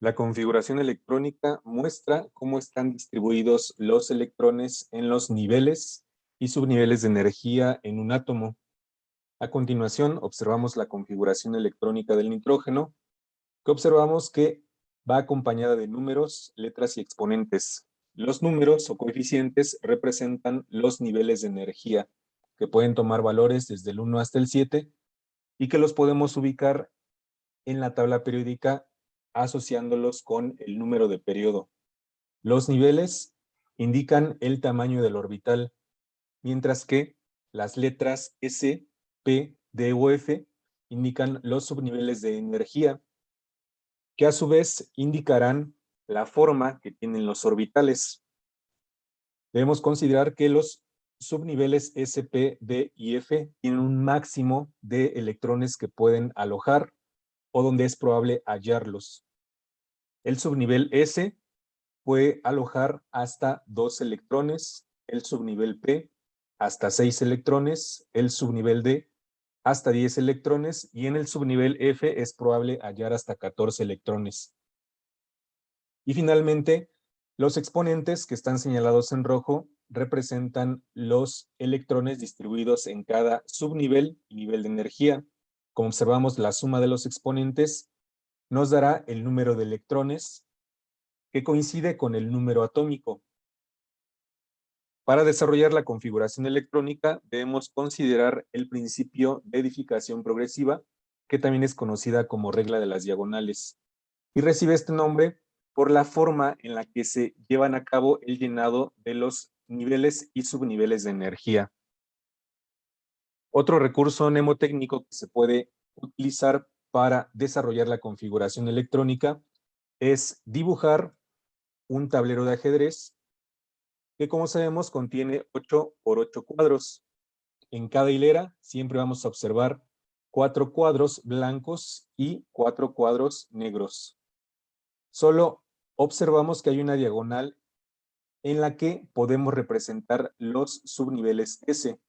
La configuración electrónica muestra cómo están distribuidos los electrones en los niveles y subniveles de energía en un átomo. A continuación, observamos la configuración electrónica del nitrógeno, que observamos que va acompañada de números, letras y exponentes. Los números o coeficientes representan los niveles de energía, que pueden tomar valores desde el 1 hasta el 7 y que los podemos ubicar en la tabla periódica asociándolos con el número de periodo. Los niveles indican el tamaño del orbital, mientras que las letras S, P, D o F indican los subniveles de energía, que a su vez indicarán la forma que tienen los orbitales. Debemos considerar que los subniveles S, P, D y F tienen un máximo de electrones que pueden alojar o donde es probable hallarlos. El subnivel S puede alojar hasta 2 electrones, el subnivel P hasta 6 electrones, el subnivel D hasta 10 electrones y en el subnivel F es probable hallar hasta 14 electrones. Y finalmente, los exponentes que están señalados en rojo representan los electrones distribuidos en cada subnivel y nivel de energía. Como observamos, la suma de los exponentes nos dará el número de electrones que coincide con el número atómico. Para desarrollar la configuración electrónica debemos considerar el principio de edificación progresiva, que también es conocida como regla de las diagonales, y recibe este nombre por la forma en la que se llevan a cabo el llenado de los niveles y subniveles de energía. Otro recurso mnemotécnico que se puede utilizar para desarrollar la configuración electrónica es dibujar un tablero de ajedrez que, como sabemos, contiene 8 por 8 cuadros. En cada hilera siempre vamos a observar 4 cuadros blancos y 4 cuadros negros. Solo observamos que hay una diagonal en la que podemos representar los subniveles S.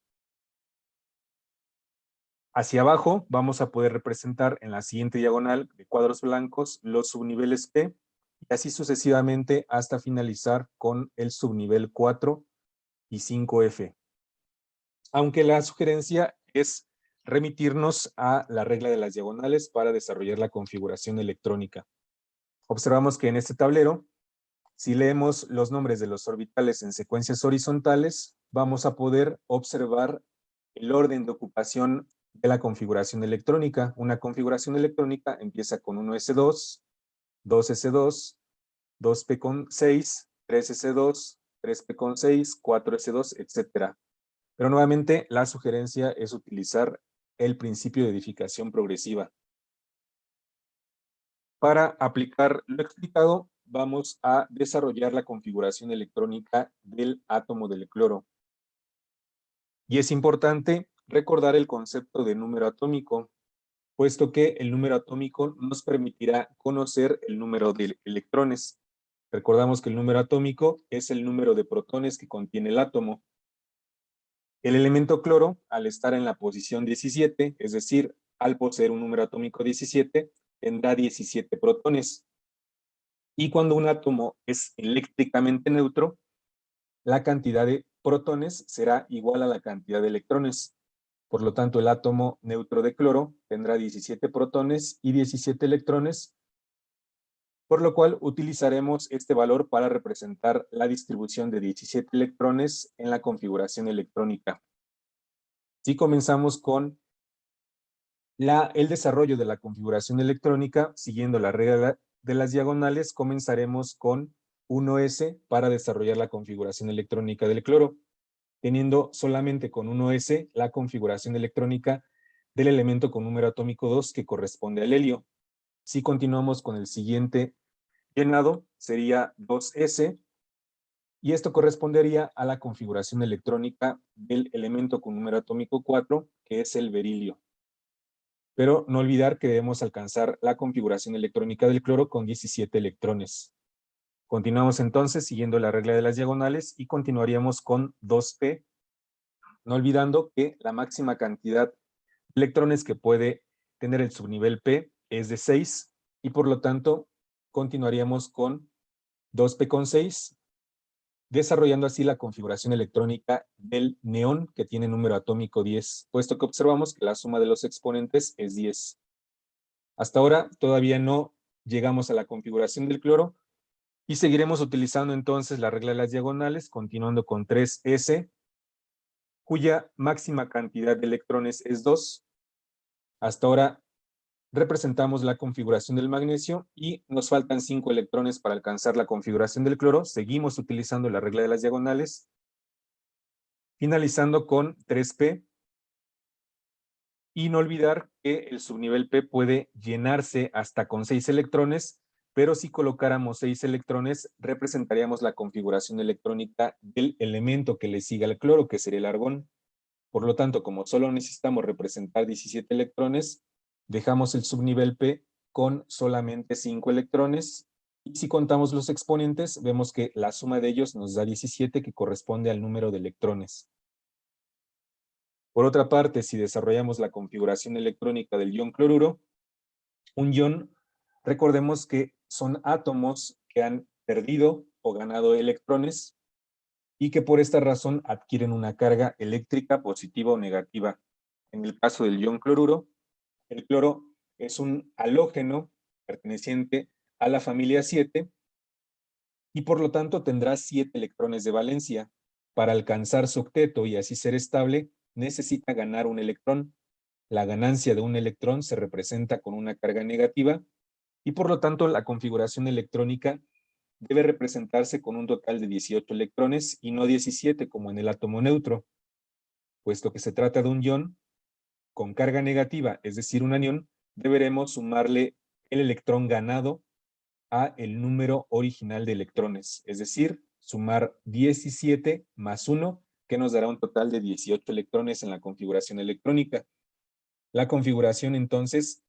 Hacia abajo vamos a poder representar en la siguiente diagonal de cuadros blancos los subniveles P y así sucesivamente hasta finalizar con el subnivel 4 y 5F. Aunque la sugerencia es remitirnos a la regla de las diagonales para desarrollar la configuración electrónica. Observamos que en este tablero, si leemos los nombres de los orbitales en secuencias horizontales, vamos a poder observar el orden de ocupación de la configuración electrónica. Una configuración electrónica empieza con 1s2, 2s2, 2p con 6, 3s2, 3p con 6, 4s2, etc. Pero nuevamente la sugerencia es utilizar el principio de edificación progresiva. Para aplicar lo explicado, vamos a desarrollar la configuración electrónica del átomo del cloro. Y es importante recordar el concepto de número atómico, puesto que el número atómico nos permitirá conocer el número de electrones. Recordamos que el número atómico es el número de protones que contiene el átomo. El elemento cloro, al estar en la posición 17, es decir, al poseer un número atómico 17, tendrá 17 protones. Y cuando un átomo es eléctricamente neutro, la cantidad de protones será igual a la cantidad de electrones. Por lo tanto, el átomo neutro de cloro tendrá 17 protones y 17 electrones, por lo cual utilizaremos este valor para representar la distribución de 17 electrones en la configuración electrónica. Si comenzamos con el desarrollo de la configuración electrónica, siguiendo la regla de las diagonales, comenzaremos con 1s para desarrollar la configuración electrónica del cloro, teniendo solamente con 1s la configuración electrónica del elemento con número atómico 2 que corresponde al helio. Si continuamos con el siguiente llenado, sería 2s, y esto correspondería a la configuración electrónica del elemento con número atómico 4, que es el berilio. Pero no olvidar que debemos alcanzar la configuración electrónica del cloro con 17 electrones. Continuamos entonces siguiendo la regla de las diagonales y continuaríamos con 2p, no olvidando que la máxima cantidad de electrones que puede tener el subnivel P es de 6 y por lo tanto continuaríamos con 2p6, desarrollando así la configuración electrónica del neón, que tiene número atómico 10, puesto que observamos que la suma de los exponentes es 10. Hasta ahora todavía no llegamos a la configuración del cloro, y seguiremos utilizando entonces la regla de las diagonales, continuando con 3s, cuya máxima cantidad de electrones es 2. Hasta ahora representamos la configuración del magnesio y nos faltan 5 electrones para alcanzar la configuración del cloro. Seguimos utilizando la regla de las diagonales, finalizando con 3p. Y no olvidar que el subnivel P puede llenarse hasta con 6 electrones, pero si colocáramos 6 electrones, representaríamos la configuración electrónica del elemento que le sigue al cloro, que sería el argón. Por lo tanto, como solo necesitamos representar 17 electrones, dejamos el subnivel P con solamente 5 electrones. Y si contamos los exponentes, vemos que la suma de ellos nos da 17, que corresponde al número de electrones. Por otra parte, si desarrollamos la configuración electrónica del ion cloruro, un ion, recordemos que son átomos que han perdido o ganado electrones y que por esta razón adquieren una carga eléctrica positiva o negativa. En el caso del ion cloruro, el cloro es un halógeno perteneciente a la familia 7 y por lo tanto tendrá 7 electrones de valencia. Para alcanzar su octeto y así ser estable, necesita ganar un electrón. La ganancia de un electrón se representa con una carga negativa y por lo tanto la configuración electrónica debe representarse con un total de 18 electrones y no 17 como en el átomo neutro. Puesto que se trata de un ion con carga negativa, es decir, un anión, deberemos sumarle el electrón ganado a el número original de electrones, es decir, sumar 17 más 1, que nos dará un total de 18 electrones en la configuración electrónica. La configuración entonces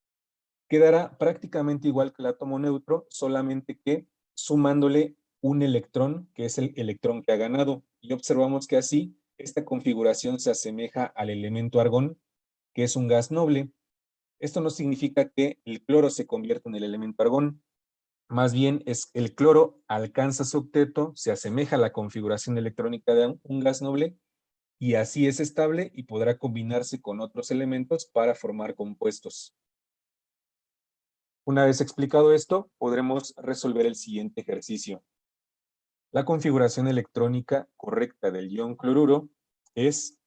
quedará prácticamente igual que el átomo neutro, solamente que sumándole un electrón, que es el electrón que ha ganado. Y observamos que así, esta configuración se asemeja al elemento argón, que es un gas noble. Esto no significa que el cloro se convierta en el elemento argón, más bien es el cloro alcanza su octeto, se asemeja a la configuración electrónica de un gas noble, y así es estable y podrá combinarse con otros elementos para formar compuestos. Una vez explicado esto, podremos resolver el siguiente ejercicio. La configuración electrónica correcta del ion cloruro es,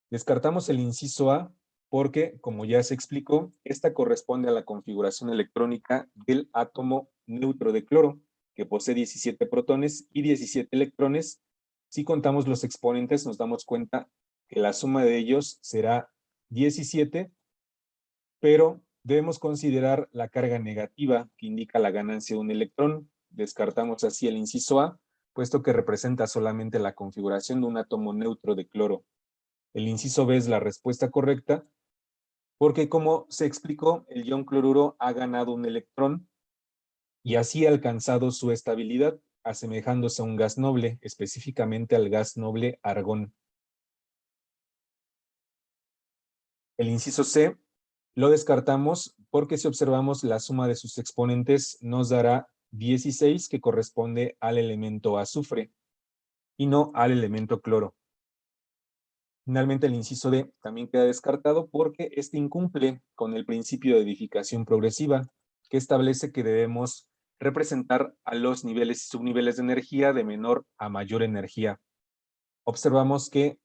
descartamos el inciso A porque, como ya se explicó, esta corresponde a la configuración electrónica del átomo neutro de cloro, que posee 17 protones y 17 electrones. Si contamos los exponentes, nos damos cuenta que la suma de ellos será 17, pero debemos considerar la carga negativa que indica la ganancia de un electrón. Descartamos así el inciso A, puesto que representa solamente la configuración de un átomo neutro de cloro. El inciso B es la respuesta correcta, porque como se explicó, el ion cloruro ha ganado un electrón y así ha alcanzado su estabilidad, asemejándose a un gas noble, específicamente al gas noble argón. El inciso C lo descartamos porque si observamos la suma de sus exponentes nos dará 16, que corresponde al elemento azufre y no al elemento cloro. Finalmente, el inciso D también queda descartado porque este incumple con el principio de edificación progresiva, que establece que debemos representar a los niveles y subniveles de energía de menor a mayor energía. Observamos que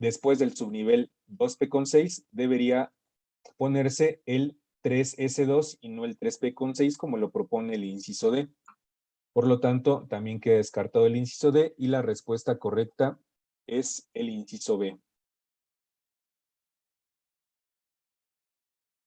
después del subnivel 2p6 debería ponerse el 3s2 y no el 3p6 como lo propone el inciso D. Por lo tanto, también queda descartado el inciso D y la respuesta correcta es el inciso B.